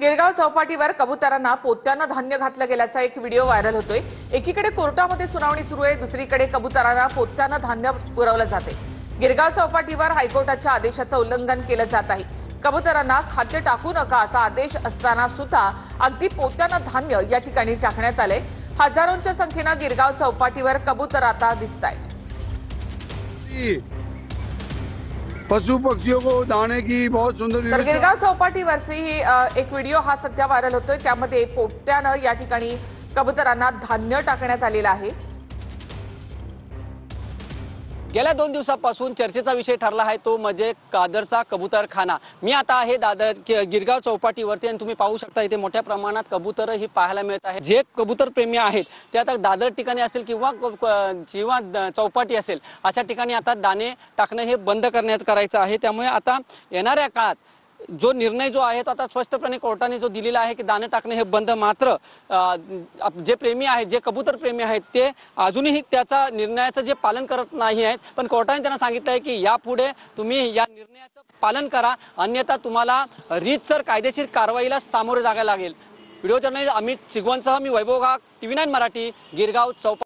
गिरगाव चौपाटीवर कबुतरांना पोत्यांना धान्य घातलं गेल्याचा एक व्हिडिओ व्हायरल होतोय। एकीकडे कोर्टामध्ये सुनावणी सुरू आहे, दुसरीकडे कबुतरांना पोत्यांना धान्य पुरवलं जाते। गिरगाव चौपाटीवर हायकोर्टाच्या आदेशाचं उल्लंघन केलं जात आहे। कबुतरांना खाद्य टाकू नका असा आदेश असताना सुद्धा अगदी पोत्यांना धान्य या ठिकाणी टाकण्यात आले। हजारोंच्या संख्येनं गिरगाव चौपाटीवर कबूतर आता दिसतायत। पशु पक्षियों को दाने की बहुत सुंदर तर गिरगाव चौपाटीवरची ही एक व्हिडिओ हा सध्या व्हायरल होतोय। त्यामध्ये पोत्यानं या ठिकाणी कबुतरांना धान्य टाकण्यात आलेलं आहे। गेल्या 2 दिवसापासून चर्चेचा विषय ठरला आहे तो म्हणजे दादरचा कबूतरखाना। मी आता आहे दादर गिरगाव चौपाटीवरती आणि तुम्ही पाहू शकता इथे मोठ्या प्रमाणात कबूतर ही पाहायला मिळत आहे। जे कबूतर प्रेमी आहेत ते आता दादर ठिकाणी असेल किंवा चौपाटी असेल अशा ठिकाणी आता दाणे टाकणं हे बंद करायचं आहे। त्यामुळे आता येणाऱ्या काळात जो निर्णय जो आहे तो आता स्पष्टपणे कोर्टाने जो दिलेला आहे की दाणे टाकणे हे बंद, मात्र जे प्रेमी आहेत, जे कबूतर प्रेमी आहेत ते अजूनही त्याचा निर्णयाचं जे पालन करत नाही आहेत। पण कोर्टाने त्यांना सांगितलं आहे की यापुढे तुम्ही या निर्णयाचं पालन करा, अन्यथा तुम्हाला रीतसर कायदेशीर कारवाईला सामोरे जायला लागेल। व्हिडिओ जर्नलिस्ट अमित सिगवनसह मी वैभव घाग, TV9 मराठी, गिरगाव चौपाटी।